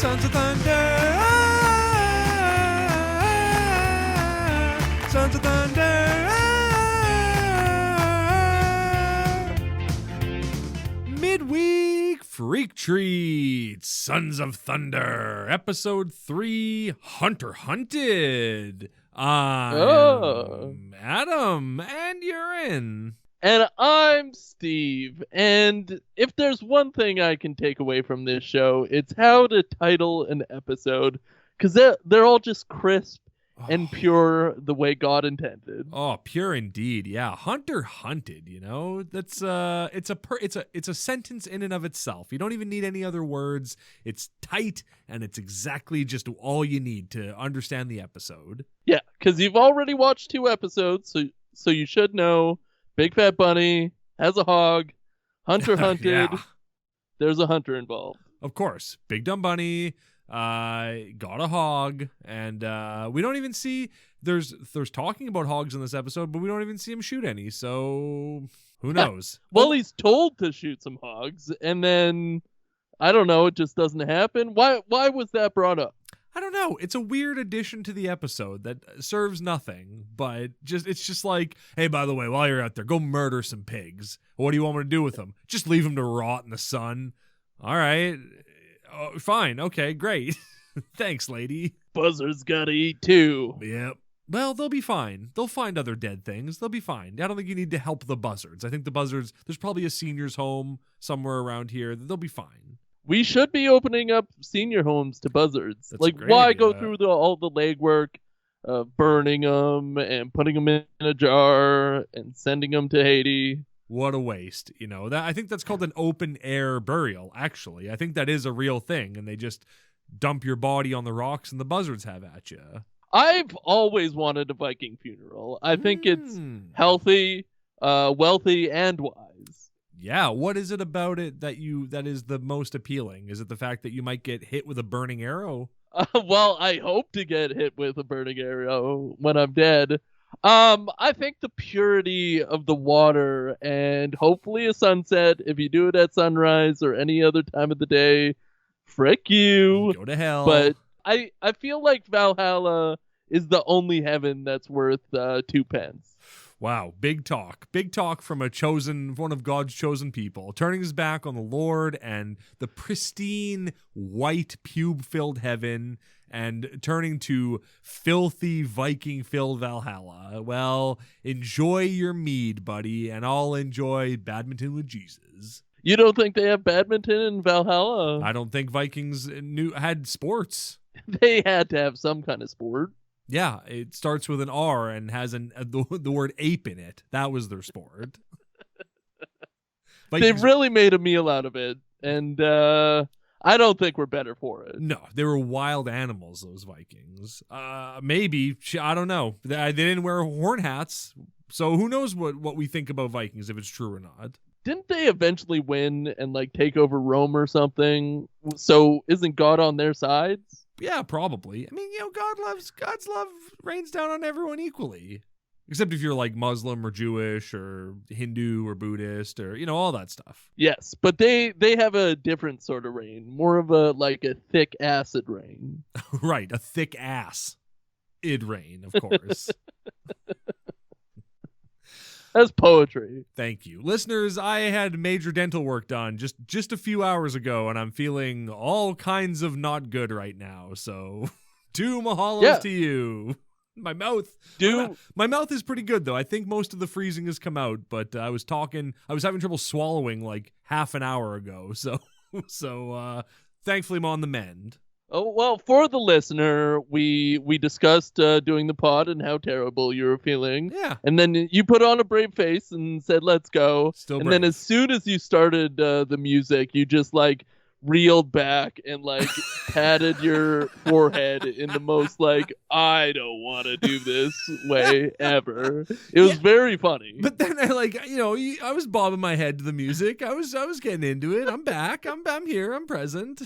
Sons of Thunder. Sons of Thunder. Midweek Freak Treats. Sons of Thunder. Episode 3, Hunter Hunted. I'm Adam, and you're in. And I'm Steve, and if there's one thing I can take away from this show, it's how to title an episode, because they're all just crisp and pure the way God intended. Oh, pure indeed, yeah. Hunter Hunted, you know, that's it's a sentence in and of itself. You don't even need any other words. It's tight, and it's exactly just all you need to understand the episode. Yeah, because you've already watched 2 episodes, so you should know. Big Fat Bunny has a hog. Hunter hunted. Yeah. There's a hunter involved. Of course. Big Dumb Bunny got a hog. And we don't even see... There's talking about hogs in this episode, but we don't even see him shoot any. So who knows? Well, he's told to shoot some hogs. And then, I don't know, it just doesn't happen. Why was that brought up? I don't know. It's a weird addition to the episode that serves nothing, but it's just like, hey, by the way, while you're out there, go murder some pigs. What do you want me to do with them? Just leave them to rot in the sun. All right. Oh, fine. Okay, great. Thanks, lady. Buzzards gotta eat too. Yep. Well, they'll be fine. They'll find other dead things. They'll be fine. I don't think you need to help the buzzards. I think the buzzards, there's probably a senior's home somewhere around here. They'll be fine. We should be opening up senior homes to buzzards. That's like, why go through all the legwork of burning them and putting them in a jar and sending them to Haiti? What a waste. You know, I think that's called an open air burial, actually. I think that is a real thing, and they just dump your body on the rocks and the buzzards have at you. I've always wanted a Viking funeral. I think it's healthy, wealthy, and wise. Yeah, what is it about it that is the most appealing? Is it the fact that you might get hit with a burning arrow? Well, I hope to get hit with a burning arrow when I'm dead. I think the purity of the water and hopefully a sunset. If you do it at sunrise or any other time of the day, frick you. Go to hell. But I feel like Valhalla is the only heaven that's worth 2 pence. Wow, big talk. Big talk from one of God's chosen people, turning his back on the Lord and the pristine, white, pube-filled heaven and turning to filthy, Viking-filled Valhalla. Well, enjoy your mead, buddy, and I'll enjoy badminton with Jesus. You don't think they have badminton in Valhalla? I don't think Vikings had sports. They had to have some kind of sport. Yeah, it starts with an R and has the word ape in it. That was their sport. They really made a meal out of it, and I don't think we're better for it. No, they were wild animals, those Vikings. Maybe, I don't know. They didn't wear horn hats, so who knows what we think about Vikings, if it's true or not. Didn't they eventually win and take over Rome or something? So isn't God on their sides? Yeah, probably. I mean, God's love rains down on everyone equally. Except if you're like Muslim or Jewish or Hindu or Buddhist or, all that stuff. Yes, but they have a different sort of rain. More of a thick acid rain. Right, a thick ass. Id rain, of course. That's poetry. Thank you. Listeners, I had major dental work done just a few hours ago, and I'm feeling all kinds of not good right now. So, to mahalos to you. My mouth is pretty good, though. I think most of the freezing has come out, but I was having trouble swallowing half an hour ago. So thankfully I'm on the mend. Oh, well, for the listener, we discussed doing the pod and how terrible you were feeling. Yeah. And then you put on a brave face and said, let's go. Still brave. And then as soon as you started the music, you just reeled back and patted your forehead in the most I don't want to do this way ever. It was very funny. But then I was bobbing my head to the music. I was getting into it. I'm back. I'm here. I'm present.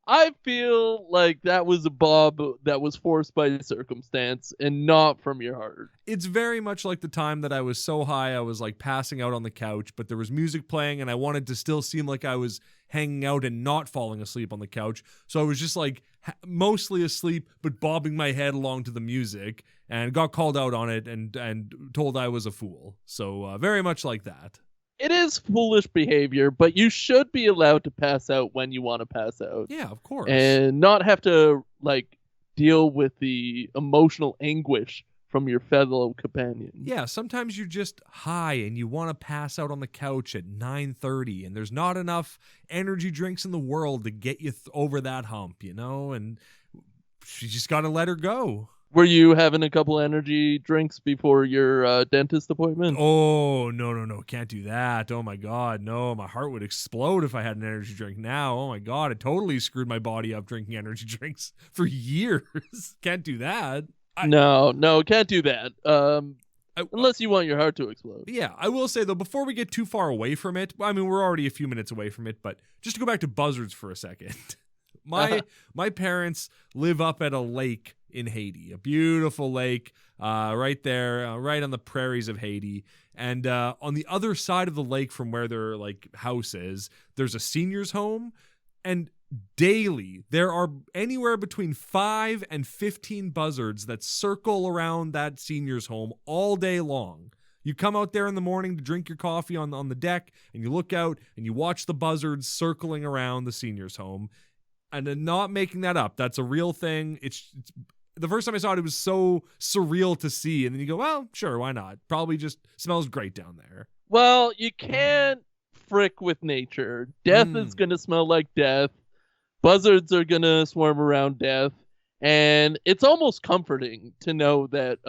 I feel like that was a bob that was forced by circumstance and not from your heart. It's very much like the time that I was so high I was like passing out on the couch, but there was music playing and I wanted to still seem like I was hanging out and not falling asleep on the couch. So I was just like mostly asleep, but bobbing my head along to the music, and got called out on it and told I was a fool. So very much like that. It is foolish behavior, but you should be allowed to pass out when you want to pass out. Yeah, of course. And not have to like deal with the emotional anguish from your fellow companion. Yeah, sometimes you're just high and you want to pass out on the couch at 9:30 and there's not enough energy drinks in the world to get you over that hump, you know? And you just got to let her go. Were you having a couple energy drinks before your dentist appointment? Oh, no. Can't do that. Oh, my God. No, my heart would explode if I had an energy drink now. Oh, my God. It totally screwed my body up drinking energy drinks for years. Can't do that. No, can't do that. Unless you want your heart to explode. Yeah, I will say, though, before we get too far away from it, I mean, we're already a few minutes away from it, but just to go back to buzzards for a second. My parents live up at a lake in Haiti, a beautiful lake right there, right on the prairies of Haiti. And on the other side of the lake from where their like house is, there's a senior's home. And daily, there are anywhere between 5 and 15 buzzards that circle around that senior's home all day long. You come out there in the morning to drink your coffee on the deck, and you look out and you watch the buzzards circling around the senior's home. And I'm not making that up. That's a real thing. It's the first time I saw it, it was so surreal to see. And then you go, well, sure, why not? Probably just smells great down there. Well, you can't frick with nature. Death is going to smell like death. Buzzards are going to swarm around death. And it's almost comforting to know that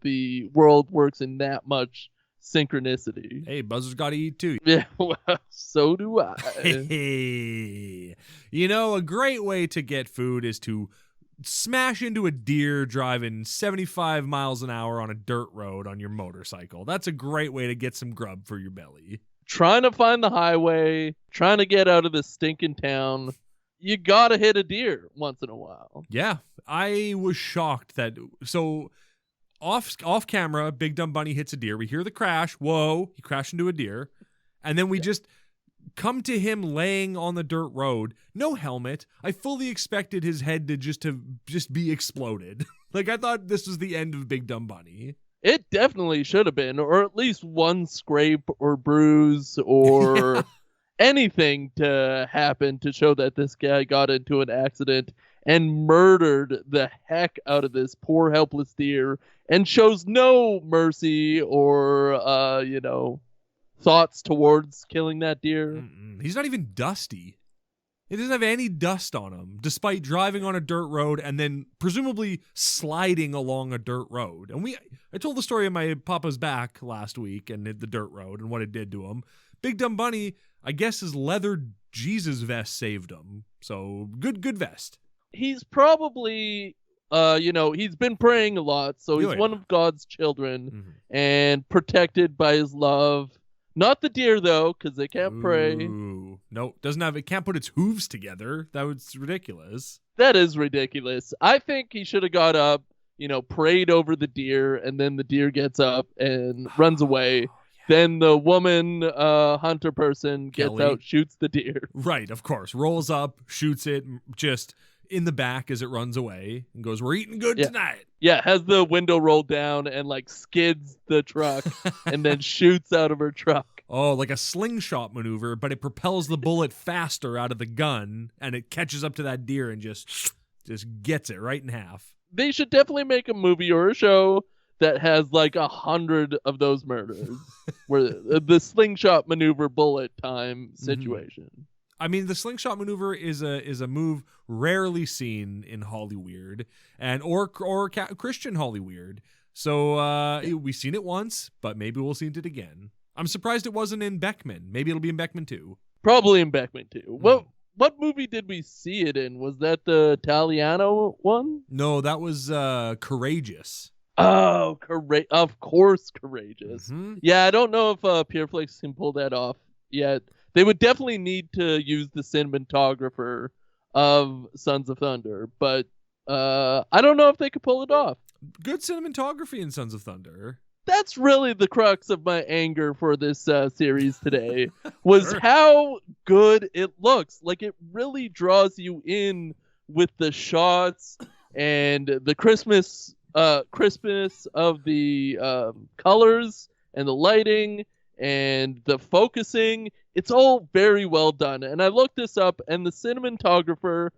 the world works in that much synchronicity. Hey, buzzards got to eat too. Yeah, well, so do I. Hey, you know, a great way to get food is to smash into a deer driving 75 miles an hour on a dirt road on your motorcycle. That's a great way to get some grub for your belly. Trying to find the highway, trying to get out of this stinking town. You gotta hit a deer once in a while. Yeah, I was shocked that... So, off camera, Big Dumb Bunny hits a deer. We hear the crash. Whoa, he crashed into a deer. And then we just come to him laying on the dirt road. No helmet. I fully expected his head to just be exploded. Like, I thought this was the end of Big Dumb Bunny. It definitely should have been, or at least one scrape or bruise or... Yeah. Anything to happen to show that this guy got into an accident and murdered the heck out of this poor helpless deer and shows no mercy or thoughts towards killing that deer. He's not even dusty. He doesn't have any dust on him, despite driving on a dirt road and then presumably sliding along a dirt road. And I told the story of my papa's back last week and the dirt road and what it did to him. Big Dumb Bunny, I guess his leather Jesus vest saved him. So good vest. He's probably, he's been praying a lot. So he's one of God's children and protected by his love. Not the deer, though, because they can't pray. No, it can't put its hooves together. That was ridiculous. That is ridiculous. I think he should have got up, prayed over the deer, and then the deer gets up and runs away. Then the woman hunter person gets out, shoots the deer. Right, of course. Rolls up, shoots it just in the back as it runs away and goes, "We're eating good tonight." Yeah, has the window rolled down and skids the truck and then shoots out of her truck. Oh, like a slingshot maneuver, but it propels the bullet faster out of the gun and it catches up to that deer and just gets it right in half. They should definitely make a movie or a show that has 100 of those murders where the slingshot maneuver bullet time situation. I mean, the slingshot maneuver is a move rarely seen in Hollyweird or Christian Hollyweird. So we've seen it once, but maybe we'll see it again. I'm surprised it wasn't in Beckman. Maybe it'll be in Beckman too. Probably in Beckman too. What movie did we see it in? Was that the Italiano one? No, that was Courageous. Oh, of course, Courageous. Yeah, I don't know if Pureflix can pull that off yet. They would definitely need to use the cinematographer of Sons of Thunder, but I don't know if they could pull it off. Good cinematography in Sons of Thunder. That's really the crux of my anger for this series today, was Sure. how good it looks. Like, it really draws you in with the shots and the crispness of the colors and the lighting and the focusing. It's all very well done. And I looked this up, and the cinematographer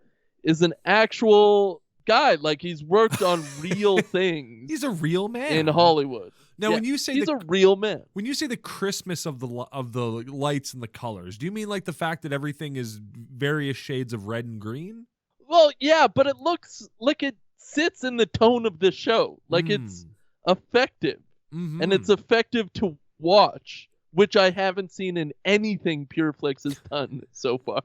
is an actual guy. Like, he's worked on real things. He's a real man in Hollywood. Now, Yeah, when you say he's a real man. when you say the crispness of the lights and the colors, do you mean like the fact that everything is various shades of red and green? Well, yeah, but it looks like it sits in the tone of the show. Like, it's effective. Mm-hmm. And it's effective to watch, which I haven't seen in anything Pureflix has done so far.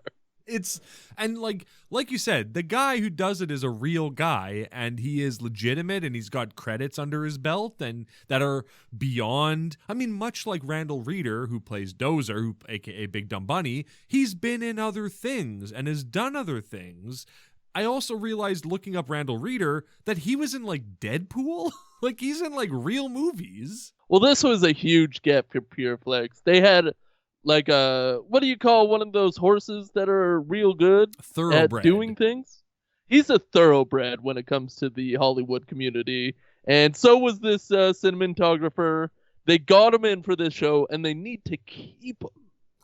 And like you said, the guy who does it is a real guy, and he is legitimate, and he's got credits under his belt and that are beyond. I mean, much like Randall Reeder, who plays Dozer, aka Big Dumb Bunny, he's been in other things and has done other things. I also realized looking up Randall Reeder that he was in like Deadpool. Like, he's in like real movies. Well, this was a huge get for Pureflix. They had like what do you call one of those horses that are real good at doing things? He's a thoroughbred when it comes to the Hollywood community. And so was this cinematographer. They got him in for this show, and they need to keep him.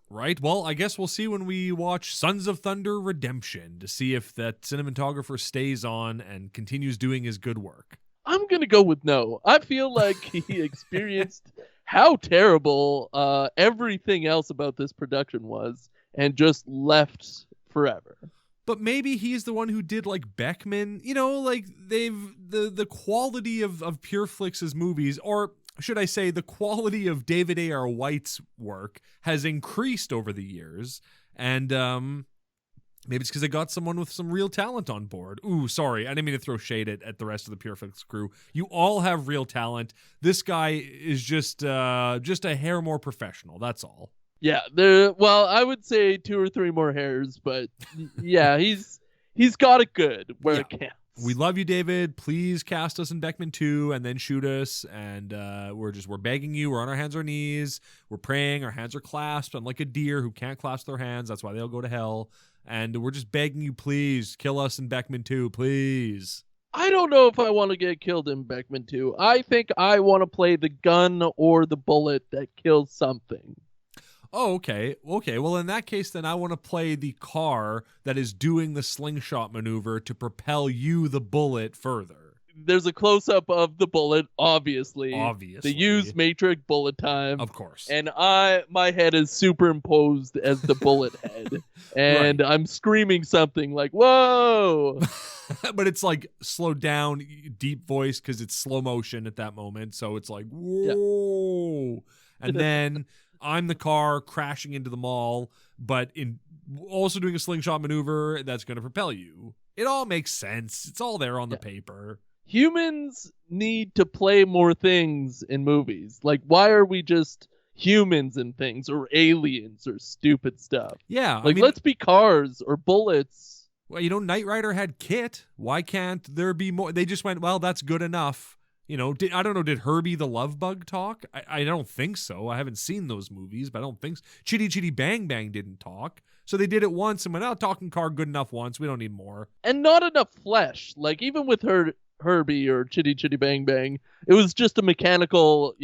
Right. Well, I guess we'll see when we watch Sons of Thunder Redemption to see if that cinematographer stays on and continues doing his good work. I'm going to go with no. I feel like he experienced how terrible everything else about this production was and just left forever. But maybe he's the one who did like Beckman. You know, like the quality of Pureflix's movies, or should I say the quality of David A.R. White's work has increased over the years. And maybe it's because they got someone with some real talent on board. Ooh, sorry. I didn't mean to throw shade at the rest of the Pureflix crew. You all have real talent. This guy is just a hair more professional. That's all. Yeah. Well, I would say 2 or 3 more hairs, but yeah, he's got it good where it counts. We love you, David. Please cast us in Beckman 2 and then shoot us. And we're begging you. We're on our hands or knees. We're praying. Our hands are clasped. Unlike a deer who can't clasp their hands. That's why they'll go to hell. And we're just begging you, please kill us in Beckman 2, please. I don't know if I want to get killed in Beckman 2. I think I want to play the gun or the bullet that kills something. Oh, okay. Okay, well, in that case, then I want to play the car that is doing the slingshot maneuver to propel you, the bullet, further. There's a close-up of the bullet, obviously. Obviously. The used Matrix bullet time. Of course. And my head is superimposed as the bullet head. And right. I'm screaming something like, whoa! But it's like slowed down, deep voice, because it's slow motion at that moment. So it's like, whoa! Yeah. And then I'm the car crashing into the mall, but in also doing a slingshot maneuver that's going to propel you. It all makes sense. It's all there on the paper. Humans need to play more things in movies. Like, why are we just humans in things, or aliens, or stupid stuff? Yeah. Like, let's be cars or bullets. Well, Knight Rider had Kit. Why can't there be more? They just went, well, that's good enough. I don't know, did Herbie the Love Bug talk? I don't think so. I haven't seen those movies, but I don't think so. Chitty Chitty Bang Bang didn't talk. So they did it once and went, oh, talking car, good enough once. We don't need more. And not enough flesh. Like, even with Herbie or Chitty Chitty Bang Bang, it was just a mechanical,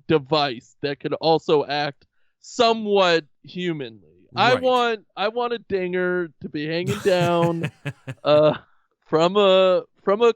device that could also act somewhat humanly. Right. I want a dinger to be hanging down from a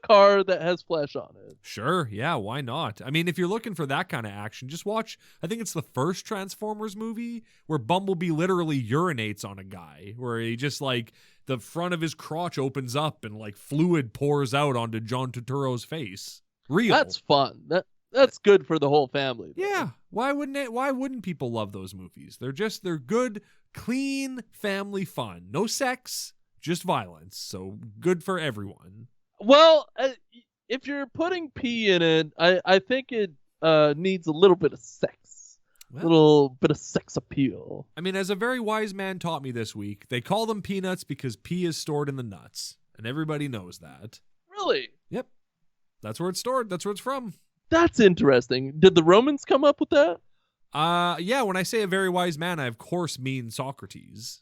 car that has flesh on it. Sure, yeah, why not? I mean, if you're looking for that kind of action, just watch, I think it's the first Transformers movie where Bumblebee literally urinates on a guy, where he just like the front of his crotch opens up and like fluid pours out onto John Turturro's face. Real. That's fun. That's good for the whole family. Though. Yeah. Why wouldn't people love those movies? They're good, clean family fun. No sex, just violence. So good for everyone. Well, if you're putting pee in it, I think it needs a little bit of sex. Well, Little bit of sex appeal. I mean, as a very wise man taught me this week, they call them peanuts because pee is stored in the nuts. And everybody knows that. Really? Yep. That's where it's stored. That's where it's from. That's interesting. Did the Romans come up with that? Yeah, when I say a very wise man, I of course mean Socrates.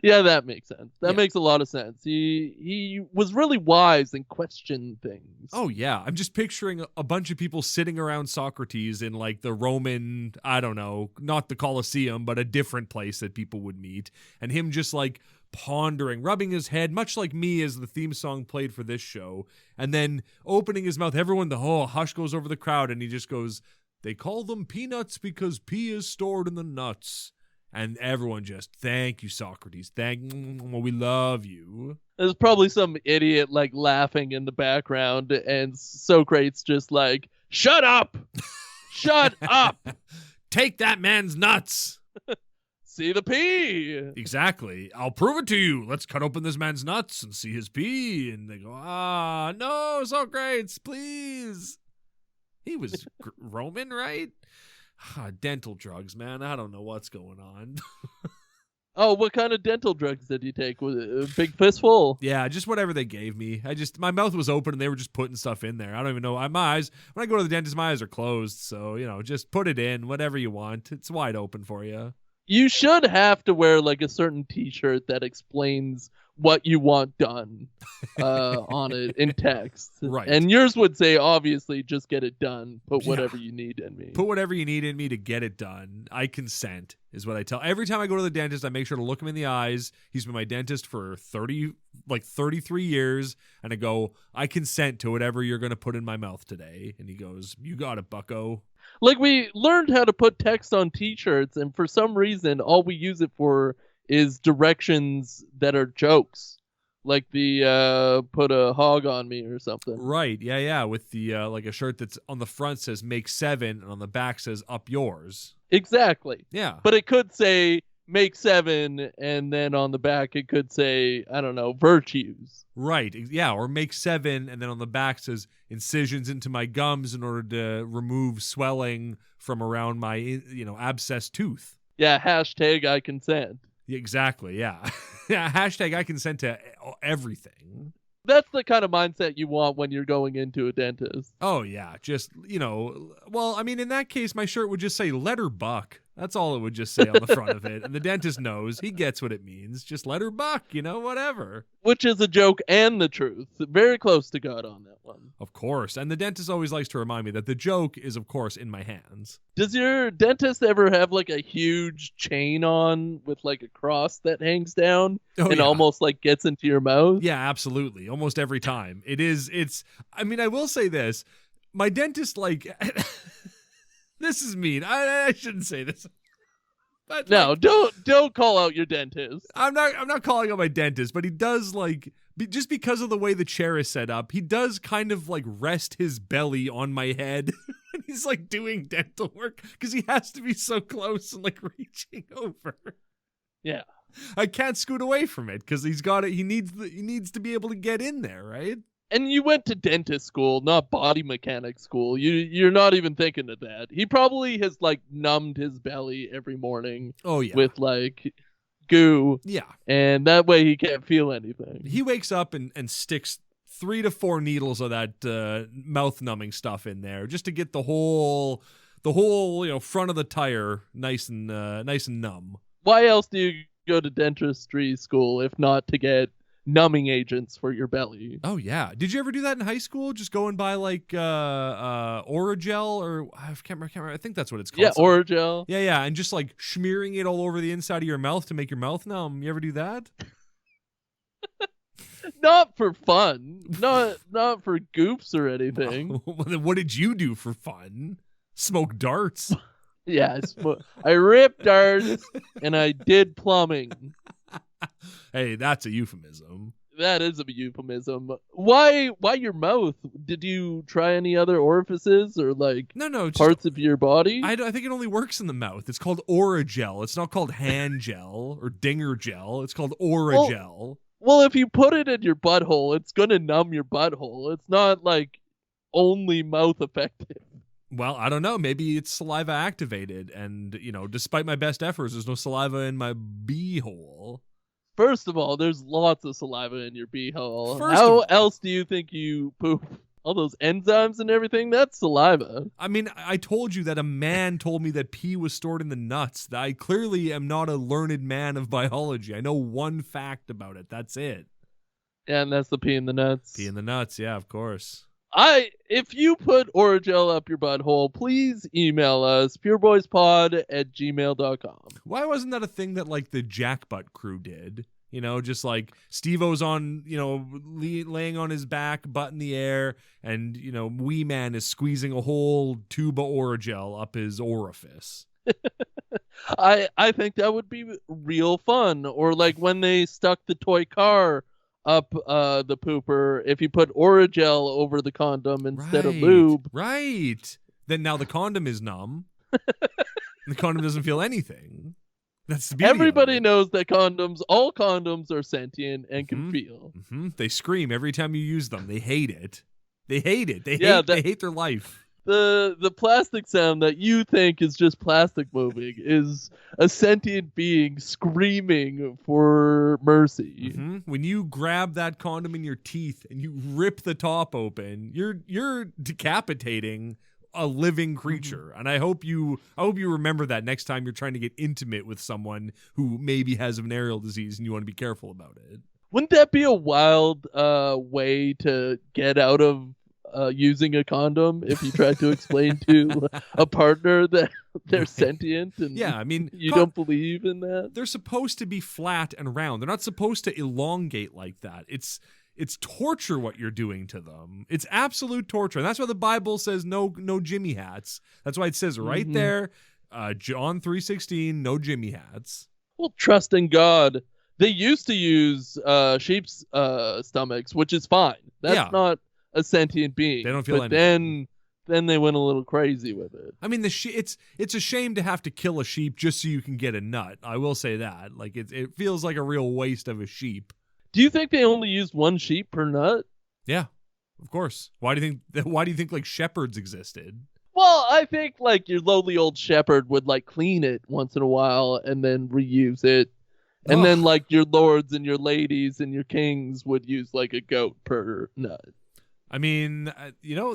Yeah, that makes sense. That Yeah. makes a lot of sense. He was really wise and questioned things. Oh, yeah. I'm just picturing a bunch of people sitting around Socrates in like the Roman, I don't know, not the Colosseum, but a different place that people would meet. And him just like pondering, rubbing his head, much like me as the theme song played for this show. And then opening his mouth. Everyone, the whole hush goes over the crowd. And he just goes, they call them peanuts because pee is stored in the nuts. And everyone just, thank you, Socrates. We love you. There's probably some idiot like laughing in the background, and Socrates just like, shut up! Shut up! Take that man's nuts. See the pee! Exactly. I'll prove it to you. Let's cut open this man's nuts and see his pee. And they go, no, Socrates, please. He was Roman, right? Dental drugs, man. I don't know what's going on. Oh, what kind of dental drugs did you take? Was it a big fistful? Yeah, just whatever they gave me. My mouth was open and they were just putting stuff in there. I don't even know. My eyes, when I go to the dentist, my eyes are closed. So, just put it in, whatever you want. It's wide open for you. You should have to wear like a certain t-shirt that explains what you want done on it in text. Right. And yours would say, obviously, just get it done. Put whatever you need in me. Put whatever you need in me to get it done. I consent, is what I tell. Every time I go to the dentist, I make sure to look him in the eyes. He's been my dentist for 33 years. And I go, I consent to whatever you're going to put in my mouth today. And he goes, you got it, bucko. Like, we learned how to put text on t-shirts, and for some reason, all we use it for is directions that are jokes. Like the put a hog on me or something. Right, yeah, with the like a shirt that's on the front says make 7 and on the back says up yours. Exactly. Yeah. But it could say make 7, and then on the back it could say, I don't know, virtues. Right, yeah, or make 7 and then on the back says incisions into my gums in order to remove swelling from around my abscessed tooth. Yeah, hashtag I consent. Exactly, yeah. Yeah, hashtag I consent to everything. That's the kind of mindset you want when you're going into a dentist. Oh, yeah, just, well, I mean, in that case, my shirt would just say let her buck. That's all it would just say on the front of it. And the dentist knows. He gets what it means. Just let her buck, whatever. Which is a joke and the truth. Very close to God on that one. Of course. And the dentist always likes to remind me that the joke is, of course, in my hands. Does your dentist ever have like a huge chain on with like a cross that hangs down and almost like gets into your mouth? Yeah, absolutely. Almost every time. I mean, I will say this. My dentist, like... This is mean. I shouldn't say this. But no, don't call out your dentist. I'm not calling out my dentist, but he does just because of the way the chair is set up, he does kind of like rest his belly on my head when he's like doing dental work because he has to be so close and like reaching over. Yeah. I can't scoot away from it because he's got it. He needs to be able to get in there, right? And you went to dentist school, not body mechanic school. You're not even thinking of that. He probably has like numbed his belly every morning. Oh yeah. With like goo. Yeah. And that way he can't feel anything. He wakes up and sticks 3 to 4 needles of that mouth numbing stuff in there just to get the whole front of the tire nice and numb. Why else do you go to dentistry school if not to get numbing agents for your belly? Oh yeah. Did you ever do that in high school? Just going by like Oragel or I can't remember. I think that's what it's called. Yeah, Oragel. Yeah, and just like smearing it all over the inside of your mouth to make your mouth numb. You ever do that? Not for fun. Not for goofs or anything. Well, then what did you do for fun? Smoke darts. Yeah, I ripped darts and I did plumbing. Hey, that's a euphemism. That is a euphemism. Why your mouth? Did you try any other orifices or like no parts of your body? I think it only works in the mouth. It's called Oragel. It's not called hand gel or dinger gel. It's called Oragel. Well, if you put it in your butthole, it's gonna numb your butthole. It's not like only mouth effective. Well, I don't know. Maybe it's saliva activated, and despite my best efforts, there's no saliva in my beehole. First of all, there's lots of saliva in your beehole. First How of all- else do you think you poop? All those enzymes and everything, that's saliva. I mean, I told you that a man told me that pee was stored in the nuts. I clearly am not a learned man of biology. I know one fact about it. That's it. Yeah, and that's the pee in the nuts. Pee in the nuts, yeah, of course. If you put Oragel up your butthole, please email us, pureboyspod@gmail.com. Why wasn't that a thing that like the Jackbutt crew did? Just like Steve-O's on, laying on his back, butt in the air, and, Wee Man is squeezing a whole tube of Oragel up his orifice. I think that would be real fun. Or like when they stuck the toy car up the pooper, if you put Oragel over the condom instead of lube. Right. Then now the condom is numb. The condom doesn't feel anything. That's the beauty. Everybody knows that all condoms are sentient and can feel. Mm-hmm. They scream every time you use them. They hate it. They hate it. They hate their life. The plastic sound that you think is just plastic moving is a sentient being screaming for mercy. Mm-hmm. When you grab that condom in your teeth and you rip the top open, you're decapitating a living creature. And I hope you remember that next time you're trying to get intimate with someone who maybe has venereal disease and you want to be careful about it. Wouldn't that be a wild way to get out of using a condom if you tried to explain to a partner that they're sentient and yeah, I mean, you don't believe in that? They're supposed to be flat and round. They're not supposed to elongate like that. It's torture what you're doing to them. It's absolute torture. And that's why the Bible says no Jimmy hats. That's why it says right there, John 3:16, no Jimmy hats. Well, trust in God. They used to use sheep's stomachs, which is fine. That's not a sentient being. They don't feel anything. anything. Then they went a little crazy with it. I mean, it's a shame to have to kill a sheep just so you can get a nut. I will say that. Like it feels like a real waste of a sheep. Do you think they only used one sheep per nut? Yeah, of course. Why do you think like shepherds existed? Well, I think like your lowly old shepherd would like clean it once in a while and then reuse it. And then like your lords and your ladies and your kings would use like a goat per nut. I mean,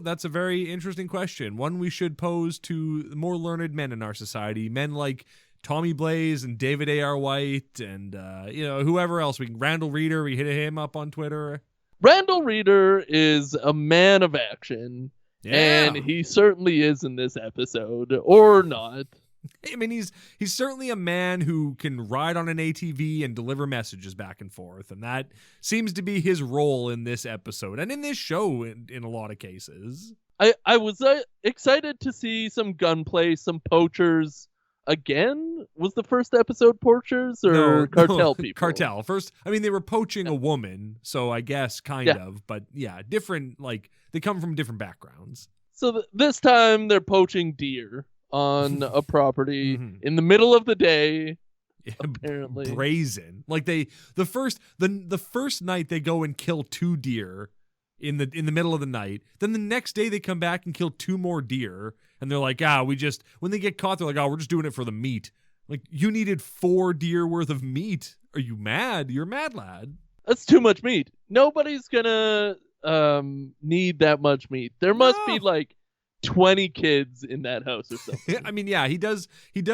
that's a very interesting question. One we should pose to the more learned men in our society. Men like Tommy Blaze and David A.R. White and, whoever else. Randall Reeder, we hit him up on Twitter. Randall Reeder is a man of action. Yeah. And he certainly is in this episode, or not. I mean, he's certainly a man who can ride on an ATV and deliver messages back and forth, and that seems to be his role in this episode and in this show in a lot of cases. I was excited to see some gunplay, some poachers. Again, was the first episode poachers or cartel people? Cartel. First, I mean, they were poaching a woman, so I guess kind of, but yeah, different, like, they come from different backgrounds. So this time they're poaching deer on a property in the middle of the day. Yeah, apparently brazen. Like the first night they go and kill 2 deer in the middle of the night. Then the next day they come back and kill 2 more deer, and they're like, when they get caught, they're like, we're just doing it for the meat. Like, you needed 4 deer worth of meat. Are you mad? You're a mad lad. That's too much meat. Nobody's gonna need that much meat. There must be like 20 kids in that house or something. I mean, yeah, he does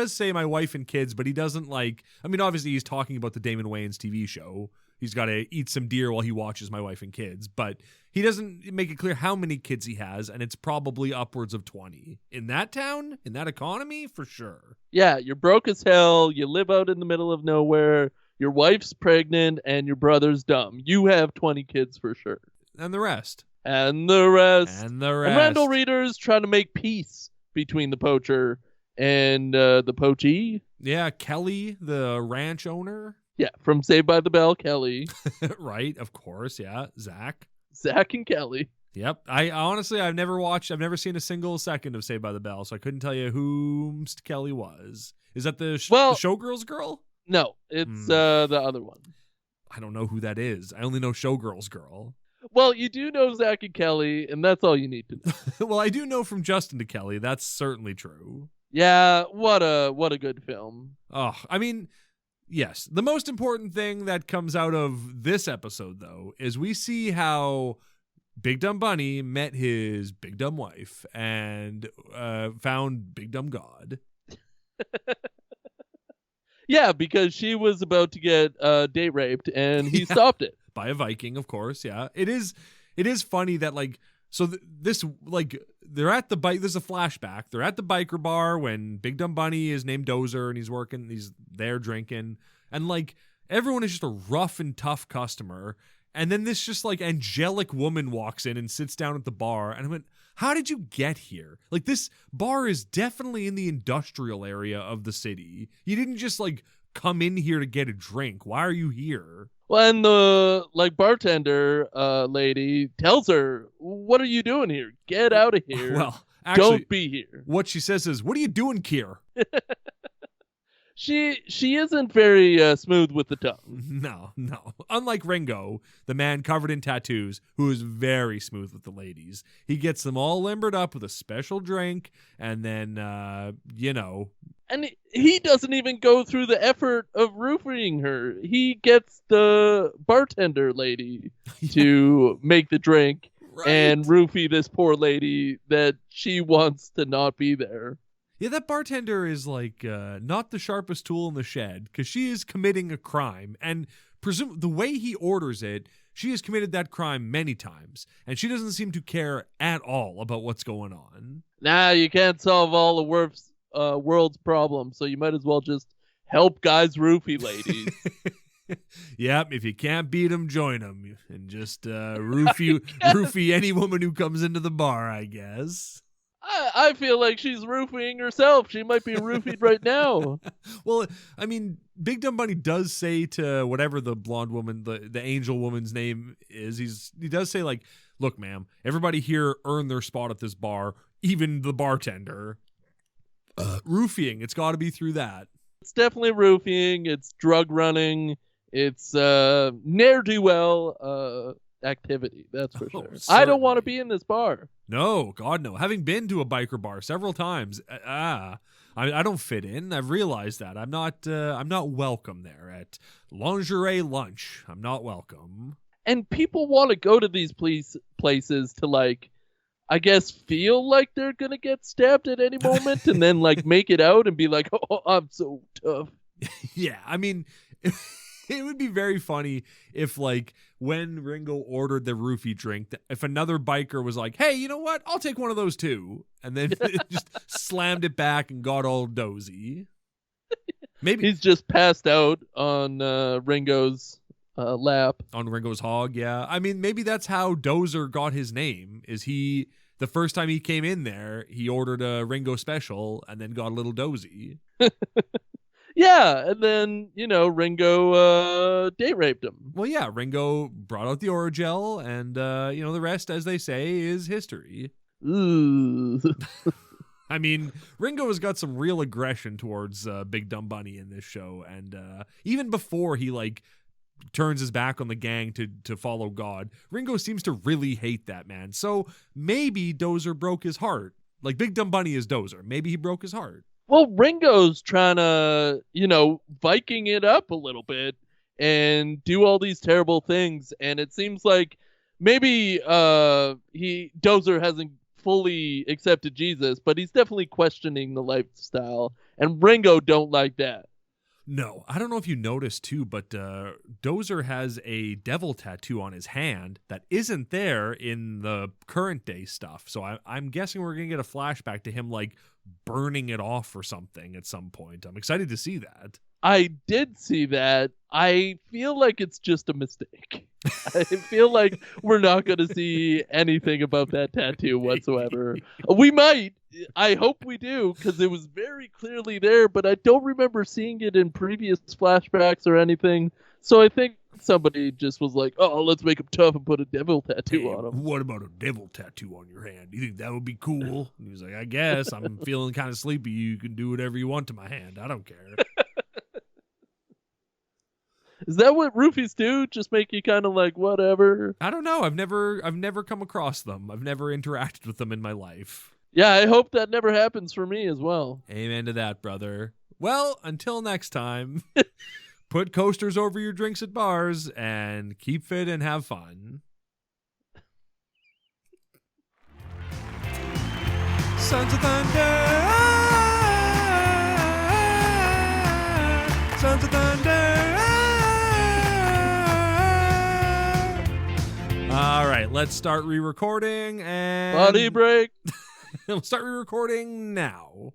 say my wife and kids, but he doesn't obviously he's talking about the Damon Wayans TV show. He's got to eat some deer while he watches my wife and kids, but he doesn't make it clear how many kids he has, and it's probably upwards of 20. In that town, in that economy, for sure. Yeah, you're broke as hell, you live out in the middle of nowhere, your wife's pregnant, and your brother's dumb. You have 20 kids for sure. And the rest. And Randall Reeder's trying to make peace between the poacher and the poachee. Yeah, Kelly, the ranch owner. Yeah, from Saved by the Bell, Kelly. Right, of course, yeah. Zach and Kelly. Yep. I've never seen a single second of Saved by the Bell, so I couldn't tell you who Kelly was. Is that the Showgirls girl? No, it's the other one. I don't know who that is. I only know Showgirls girl. Well, you do know Zach and Kelly, and that's all you need to know. Well, I do know from Justin to Kelly. That's certainly true. Yeah, what a good film. Oh, I mean, yes. The most important thing that comes out of this episode, though, is we see how Big Dumb Bunny met his big dumb wife and found Big Dumb God. Yeah, because she was about to get date raped, and he stopped it. By a Viking, of course. Yeah, it is funny that like this like they're at the bike. There's a flashback. They're at the biker bar when Big Dumb Bunny is named Dozer and he's working. He's there drinking, and like everyone is just a rough and tough customer. And then this just like angelic woman walks in and sits down at the bar, and I went, "How did you get here? Like this bar is definitely in the industrial area of the city. You didn't just like come in here to get a drink. Why are you here?" Well, and the bartender lady tells her, "What are you doing here? Get out of here. Well, actually, don't be here." What she says is, "What are you doing, Kier?" She isn't very smooth with the tongue. No. Unlike Ringo, the man covered in tattoos, who is very smooth with the ladies. He gets them all limbered up with a special drink, and then, And he doesn't even go through the effort of roofing her. He gets the bartender lady to make the drink and roofie this poor lady that she wants to not be there. Yeah, that bartender is like not the sharpest tool in the shed because she is committing a crime. And the way he orders it, she has committed that crime many times. And she doesn't seem to care at all about what's going on. Nah, you can't solve all the world's problems, so you might as well just help guys roofie ladies. Yep, if you can't beat them, join them. And just roofie any woman who comes into the bar, I guess. I feel like she's roofing herself. She might be roofied right now. Well, I mean, Big Dumb Bunny does say to whatever the blonde woman, the angel woman's name is, he does say like, "Look, ma'am, everybody here earned their spot at this bar, even the bartender." Roofing, it's got to be through that. It's definitely roofing. It's drug running. It's ne'er-do-well activity, that's for sure. I don't want to be in this bar. No, God, no. Having been to a biker bar several times, I don't fit in. I've realized that. I'm not welcome there at lingerie lunch. I'm not welcome. And people want to go to these places to like, I guess, feel like they're going to get stabbed at any moment and then like make it out and be like, "Oh, I'm so tough." Yeah, I mean, it would be very funny if, like, when Ringo ordered the roofie drink, if another biker was like, "Hey, you know what? I'll take one of those too," and then just slammed it back and got all dozy. Maybe he's just passed out on Ringo's lap. On Ringo's hog, yeah. I mean, maybe that's how Dozer got his name. Is the first time he came in there, he ordered a Ringo special and then got a little dozy. Yeah, and then, Ringo date raped him. Well, yeah, Ringo brought out the Oragel, and, the rest, as they say, is history. Ooh. I mean, Ringo has got some real aggression towards Big Dumb Bunny in this show, and even before he, like, turns his back on the gang to follow God, Ringo seems to really hate that man. So maybe Dozer broke his heart. Like, Big Dumb Bunny is Dozer. Maybe he broke his heart. Well, Ringo's trying to, Viking it up a little bit and do all these terrible things. And it seems like maybe Dozer hasn't fully accepted Jesus, but he's definitely questioning the lifestyle. And Ringo don't like that. No, I don't know if you noticed too, but Dozer has a devil tattoo on his hand that isn't there in the current day stuff. So I'm guessing we're going to get a flashback to him like burning it off or something at some point. I'm excited to see that. I did see that. I feel like it's just a mistake. I feel like we're not going to see anything about that tattoo whatsoever. We might. I hope we do, because it was very clearly there, but I don't remember seeing it in previous flashbacks or anything. So I think somebody just was like, "Oh, let's make him tough and put a devil tattoo on him." What about a devil tattoo on your hand? You think that would be cool? And he was like, "I guess. I'm feeling kind of sleepy. You can do whatever you want to my hand. I don't care." Is that what roofies do? Just make you kind of like whatever? I don't know. I've never come across them. I've never interacted with them in my life. Yeah, I hope that never happens for me as well. Amen to that, brother. Well, until next time, put coasters over your drinks at bars and keep fit and have fun. Sons of Thunder! Sons of Thunder! All right, let's start re-recording and... Body break! We'll start re-recording now.